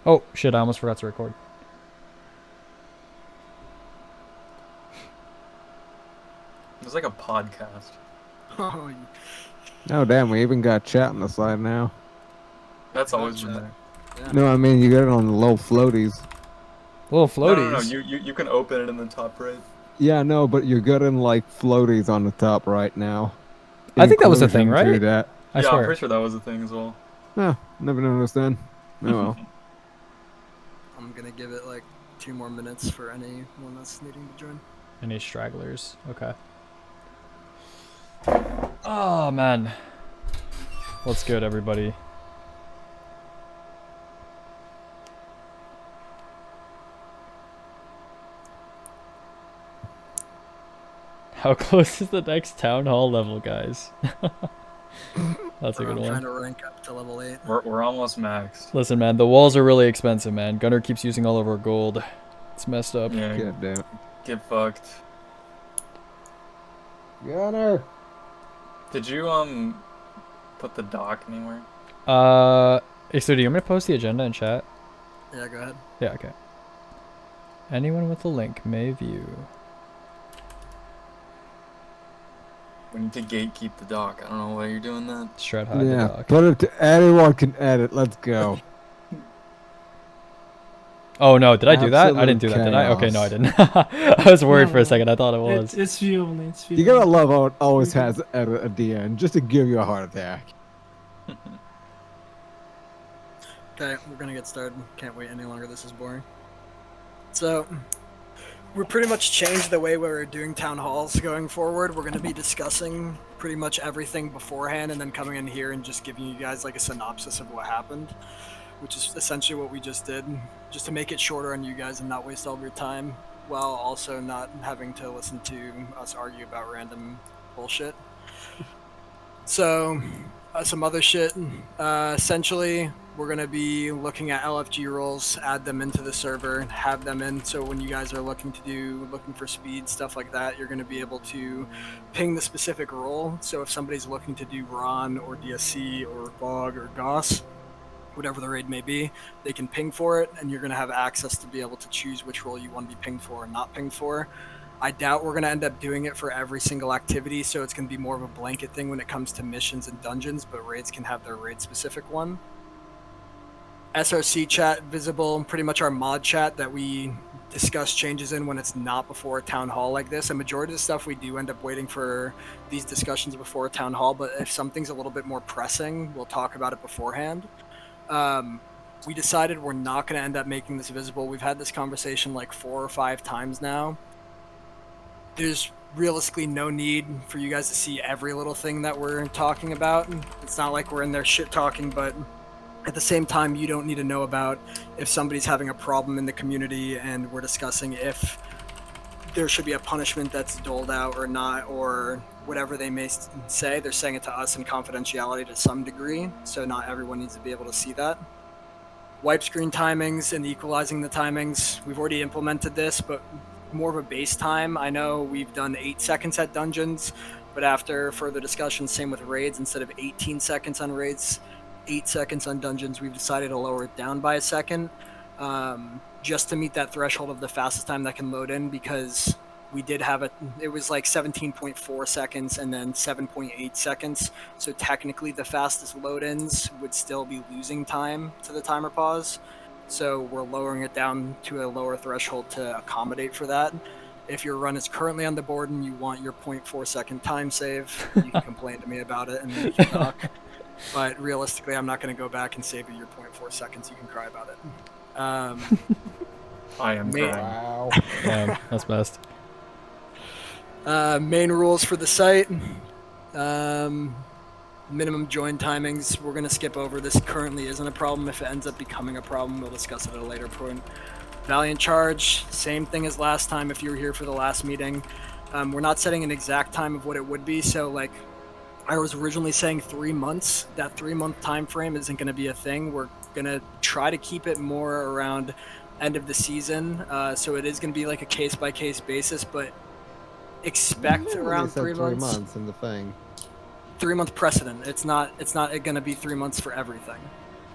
Oh, shit, I almost forgot to record. It's like a podcast. Oh, Oh damn, we even got chat on the side now. That's got always been chat. there. Yeah. No, I mean you got it on the low floaties. Little No. floaties. You can open it in the top right. Yeah, no, but you're getting like floaties on the top right now. I think that was the thing, Inclusion to right? that. I Yeah, I'm swear. pretty sure that was a thing as well. Huh, never noticed then. Oh well. I'm gonna give it like 2 more minutes for anyone that's needing to join. Any stragglers? Okay. Oh, man. What's good, everybody? How close is the next town hall level, guys? That's a good I'm trying one. to rank up to level 8. We're almost maxed. Listen, man, the walls are really expensive, man. Gunner keeps using all of our gold. It's messed up. Yeah, God damn it. get fucked. Gunner! Did you put the doc anywhere? Hey, so do you want me to post the agenda in chat? Yeah, go ahead. Yeah, okay. Anyone with a link may view. We need to gatekeep the doc. I don't know why you're doing that. Shred hide the Yeah, doc. put it to anyone can edit. Let's go. Oh no, did I do that? I didn't do Absolute that, did I? Okay, chaos. no, I didn't. I was worried for a No, second. I thought it was. It's viewable. It's viewable. You gotta love how it always has edit at the end, just to give you a heart attack. Okay, we're gonna get started. Can't wait any longer. This is boring. So, we pretty much changed the way we're doing town halls going forward. We're gonna be discussing pretty much everything beforehand and then coming in here and just giving you guys like a synopsis of what happened, which is essentially what we just did, just to make it shorter on you guys and not waste all of your time, while also not having to listen to us argue about random bullshit. So, some other shit. Essentially, we're going to be looking at LFG rules, add them into the server, have them in. So when you guys are looking for speed, stuff like that, you're going to be able to ping the specific role. So if somebody's looking to do Ron or DSC or Bog or Goss, whatever the raid may be, they can ping for it, and you're going to have access to be able to choose which role you want to be pinged for and not pinged for. I doubt we're going to end up doing it for every single activity, so it's going to be more of a blanket thing when it comes to missions and dungeons, but raids can have their raid-specific one. SRC chat visible, pretty much our mod chat that we discuss changes in when it's not before a town hall like this. A majority of the stuff we do end up waiting for these discussions before a town hall, but if something's a little bit more pressing, we'll talk about it beforehand. We decided we're not going to end up making this visible. We've had this conversation like 4 or 5 times now. There's realistically no need for you guys to see every little thing that we're talking about. It's not like we're in there shit talking, but at the same time, you don't need to know about if somebody's having a problem in the community and we're discussing if there should be a punishment that's doled out or not, or whatever they may say. They're saying it to us in confidentiality to some degree, so not everyone needs to be able to see that. Wipe screen timings and equalizing the timings. We've already implemented this, but more of a base time. I know we've done 8 seconds at dungeons, but after further discussion, same with raids, instead of 18 seconds on raids, 8 seconds on dungeons, we've decided to lower it down by a second, just to meet that threshold of the fastest time that can load in, because we did have it was like 17.4 seconds and then 7.8 seconds, so technically the fastest load-ins would still be losing time to the timer pause. So we're lowering it down to a lower threshold to accommodate for that. If your run is currently on the board and you want your 0.4 second time save, you can complain to me about it and we can talk. But realistically, I'm not going to go back and save you your 0.4 seconds. You can cry about it. I am crying. Wow. Damn, that's best. Main rules for the site. Minimum join timings, we're going to skip over. This currently isn't a problem. If it ends up becoming a problem, we'll discuss it at a later point. Valiant charge, same thing as last time if you were here for the last meeting. We're not setting an exact time of what it would be, so like I was originally saying 3 months. That 3-month time frame isn't going to be a thing. We're going to try to keep it more around end of the season, so it is going to be like a case-by-case basis, but expect around 3 months. in the thing. 3-month precedent. It's not going to be 3 months for everything.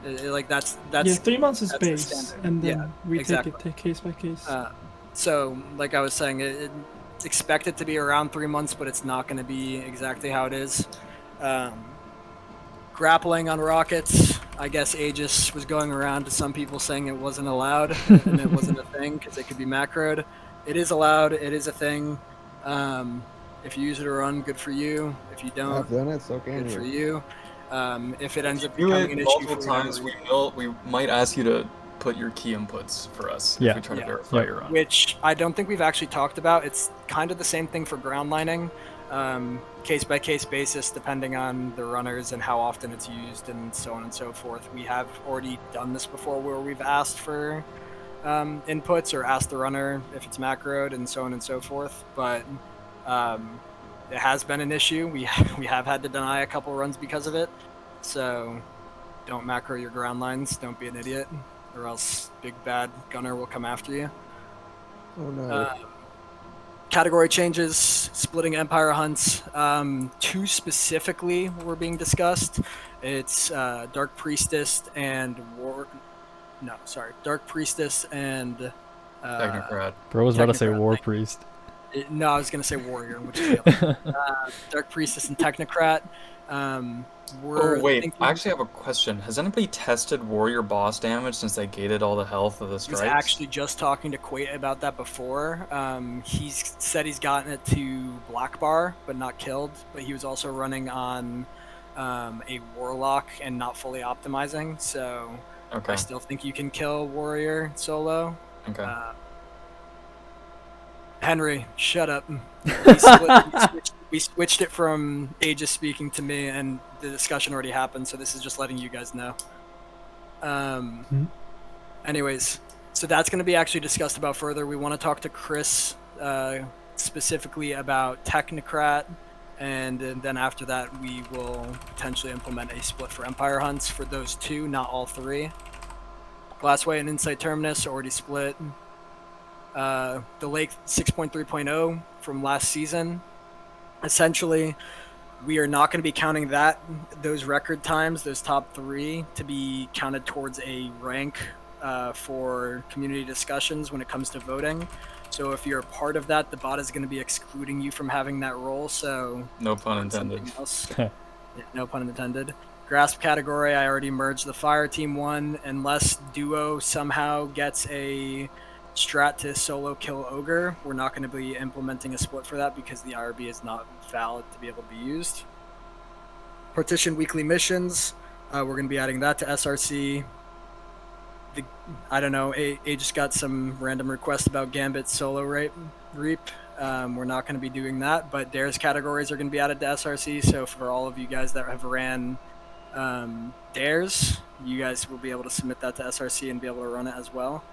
Like that's Yeah, 3 months is that's the base, standard. and then Yeah, we exactly. take it case by case. So, like I was saying, expect it to be around 3 months, but it's not going to be exactly how it is. Grappling on rockets, I guess Aegis was going around to some people saying it wasn't allowed and it wasn't a thing because it could be macroed. It is allowed. It is a thing. If you use it to run, good for you. If you don't, I've done it, so can good for you. you. If it ends If up you do becoming it an issue multiple for whatever times, reason, we might ask you to put your key inputs for us Yeah. if we try to Yeah. verify Yep. your run. which I don't think we've actually talked about. It's kind of the same thing for ground lining, case by case basis, depending on the runners and how often it's used, and so on and so forth. We have already done this before, where we've asked for inputs or asked the runner if it's macroed, and so on and so forth. But it has been an issue. We have had to deny a couple runs because of it. So don't macro your ground lines. Don't be an idiot, or else big bad gunner will come after you. Oh no. Category changes, splitting empire hunts. Two specifically were being discussed. It's Dark Priestess and Dark Priestess and Technocrat. Bro was about to say Technocrat. War Priest. No, I was gonna say Warrior, which is the other. Dark Priestess and Technocrat. We're Oh wait, thinking I actually have a question. Has anybody tested warrior boss damage since they gated all the health of the I was strikes? actually just talking to Quate about that before. He's said he's gotten it to black bar, but not killed. But he was also running on a warlock and not fully optimizing. So Okay. I still think you can kill warrior solo. Okay. Henry, shut up. We switched it from Aegis speaking to me, and the discussion already happened. So this is just letting you guys know. Anyways, so that's going to be actually discussed about further. We want to talk to Chris specifically about Technocrat, and then after that, we will potentially implement a split for Empire hunts for those two, not all three. Glassway and Insight Terminus already split. The Lake 6.3.0 from last season. Essentially, we are not going to be counting those record times, those top three, to be counted towards a rank for community discussions when it comes to voting. So if you're a part of that, the bot is going to be excluding you from having that role. So No pun intended. something else. Yeah, no pun intended. Grasp category, I already merged the fire team one. Unless duo somehow gets a strat to solo kill ogre, we're not going to be implementing a split for that because the IRB is not valid to be able to be used. Partition weekly missions, we're going to be adding that to SRC. I don't know, A just got some random request about Gambit solo reap. We're not going to be doing that, but Dares categories are going to be added to SRC. So for all of you guys that have ran Dares, you guys will be able to submit that to SRC and be able to run it as well.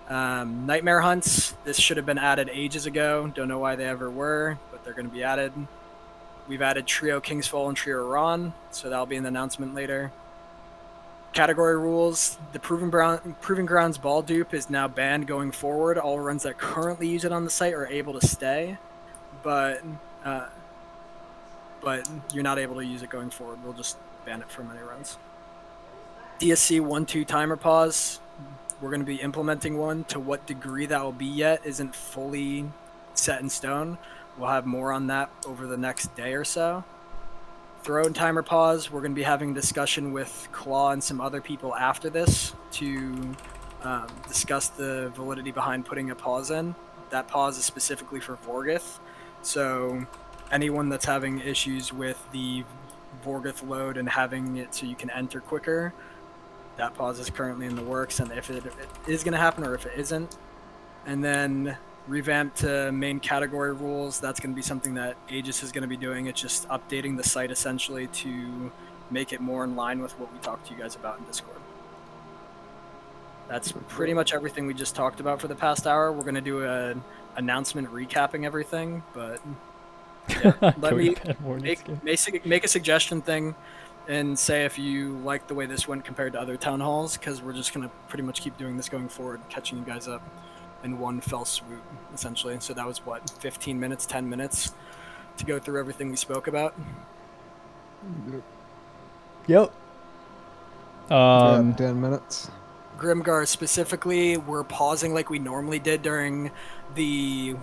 Nightmare hunts, this should have been added ages ago. Don't know why they ever were, but they're going to be added. We've added Trio Kingsfall and Trio Ron, so that'll be in the announcement later. Category rules, the Proving Grounds ball dupe is now banned going forward. All runs that currently use it on the site are able to stay, but you're not able to use it going forward. We'll just ban it from any runs. DSC 1-2 timer pause. We're going to be implementing one. To what degree that will be yet isn't fully set in stone. We'll have more on that over the next day or so. Throw and timer pause. We're going to be having a discussion with Claw and some other people after this to discuss the validity behind putting a pause in. That pause is specifically for Vorgith. So anyone that's having issues with the Vorgith load and having it so you can enter quicker, that pause is currently in the works, and if it is going to happen or if it isn't. And then revamp to main category rules, that's going to be something that Aegis is going to be doing. It's just updating the site essentially to make it more in line with what we talked to you guys about in Discord. That's pretty much everything we just talked about for the past hour. We're going to do an announcement recapping everything, but yeah, let me make a suggestion thing and say if you like the way this went compared to other town halls, because we're just going to pretty much keep doing this going forward, catching you guys up in one fell swoop, essentially. So that was what, 15 minutes, 10 minutes to go through everything we spoke about? Yep. Yeah, 10 minutes. Grimgar specifically, we're pausing like we normally did during the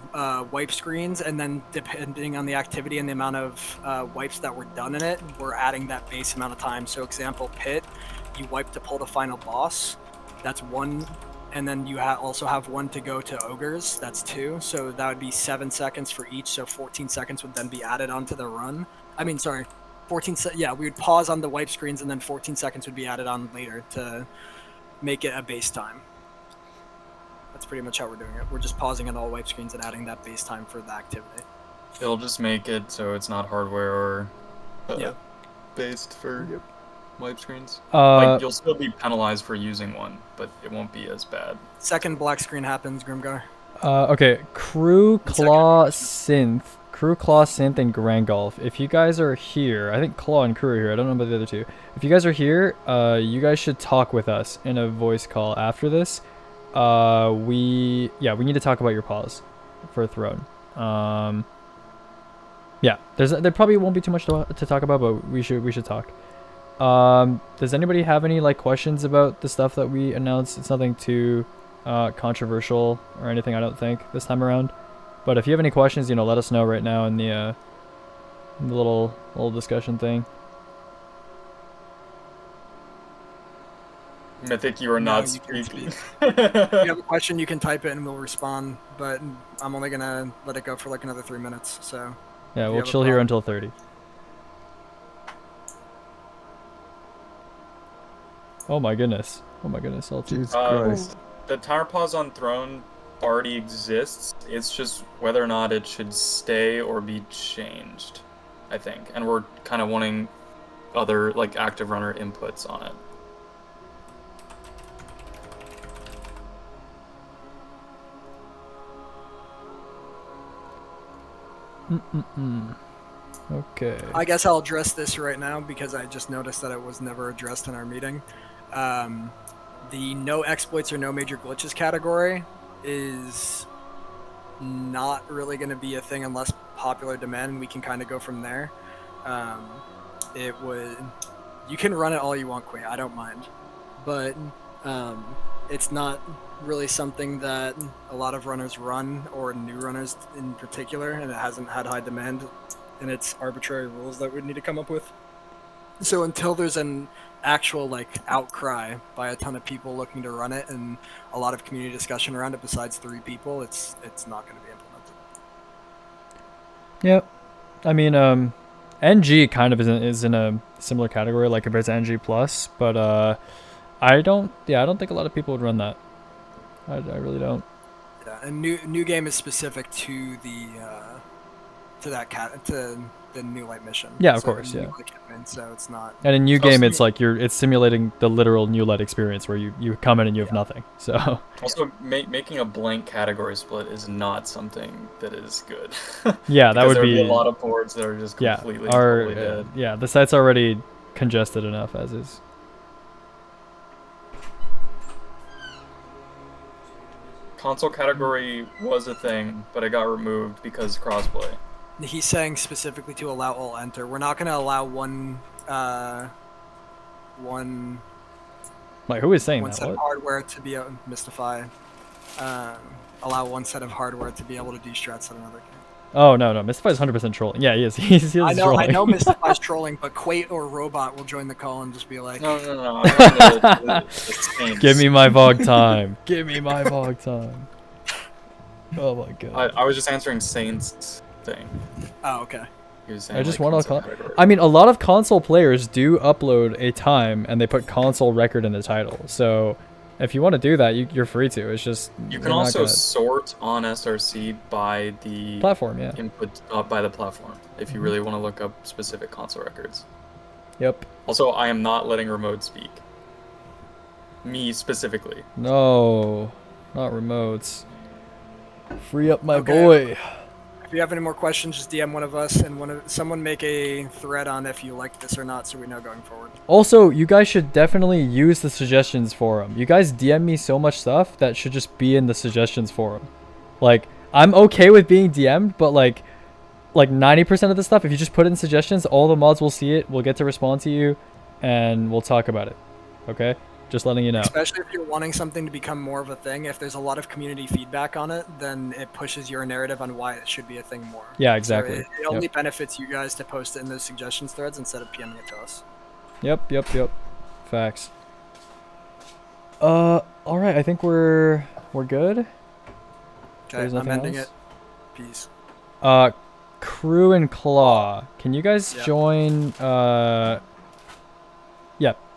wipe screens, and then depending on the activity and the amount of wipes that were done in it, we're adding that base amount of time. So example, pit, you wipe to pull the final boss, that's 1, and then you also have 1 to go to ogres, that's 2, so that would be 7 seconds for each, so 14 seconds would then be added onto the run. I mean, sorry, 14 yeah, we would pause on the wipe screens, and then 14 seconds would be added on later to make it a base time. That's pretty much how we're doing it. We're just pausing on all wipe screens and adding that base time for the activity. It'll just make it so it's not hardware or based for wipe screens. Like, you'll still be penalized for using one, but it won't be as bad. Second black screen happens, Grimgar. Okay, Crew, Claw, Synth, and Grangolf. If you guys are here, I think Claw and Crew are here. I don't know about the other two. If you guys are here, you guys should talk with us in a voice call after this. We need to talk about your pause for Throne. Yeah, there probably won't be too much to talk about, but we should talk. Does anybody have any like questions about the stuff that we announced? It's nothing too controversial or anything, I don't think, this time around. But if you have any questions, let us know right now in the little discussion thing. Mythic, you are not speaking. If you have a question, you can type it and we'll respond, but I'm only gonna let it go for like another 3 minutes, so. Yeah, we'll chill here until 30. Oh my goodness. Jesus Christ. The timer pause on Throne already exists. It's just whether or not it should stay or be changed, I think. And we're kind of wanting other like active runner inputs on it. Okay. I guess I'll address this right now because I just noticed that it was never addressed in our meeting. The no exploits or no major glitches category is not really going to be a thing unless popular demand, and we can kind of go from there. You can run it all you want, Quay, I don't mind, but it's not really something that a lot of runners run, or new runners in particular, and it hasn't had high demand, and it's arbitrary rules that we'd need to come up with. So until there's an actual like outcry by a ton of people looking to run it and a lot of community discussion around it besides 3 people, it's not going to be implemented. Yep. I mean, NG kind of is in a similar category like compared to NG plus, but I don't think a lot of people would run that. I really don't. Yeah, and new game is specific to the new light mission. Yeah, of course, yeah. Campaign, so it's not. And in new game, it's like it's simulating the literal new light experience where you come in and you have nothing. So also making a blank category split is not something that is good. Yeah, that would be a lot of boards that are just completely totally dead. Yeah, the site's already congested enough as is. Console category was a thing, but it got removed because crossplay. He's saying specifically to allow all enter. We're not going to allow one. Like, who is saying one that? set What? of hardware to be Mystify. Allow one set of hardware to be able to do strats at another game. Oh no, Mystify's 100% trolling. Yeah, he is. He's trolling. I know Mystify's trolling, but Quate or Robot will join the call and just be like, No. Give me my VOG time. Give me my VOG time. Oh my god. I was just answering Saint's thing. oh, okay. He was saying, I just like, want console to. category. I mean, a lot of console players do upload a time and they put console record in the title. So if you want to do that, you're free to. It's just You can also sort on SRC by the platform, yeah. input by the platform if you really want to look up specific console records. Yep. Also, I am not letting remote speak. Me specifically. No, not remotes. Free up my Okay. boy. If you have any more questions, just DM one of us and someone make a thread on if you like this or not, so we know going forward. Also, you guys should definitely use the suggestions forum. You guys DM me so much stuff that should just be in the suggestions forum. Like, I'm okay with being DM'd, but like 90% of the stuff, if you just put it in suggestions, all the mods will see it, we'll get to respond to you, and we'll talk about it. Okay, just letting you know. Especially if you're wanting something to become more of a thing. If there's a lot of community feedback on it, then it pushes your narrative on why it should be a thing more. Yeah, exactly. So it only benefits you guys to post it in those suggestions threads instead of PMing it to us. Yep. Facts. All right. I think we're good. Okay, There's I'm nothing ending else? it. Peace. Crew and Claw. Can you guys Yeah. join? Yeah.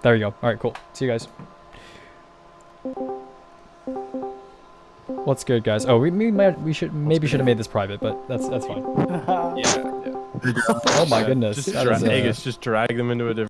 There you go. All right. Cool. See you guys. What's good, guys? Oh, we should have made this private, but that's fine. Yeah. Oh my goodness. Just That is, drag them into a different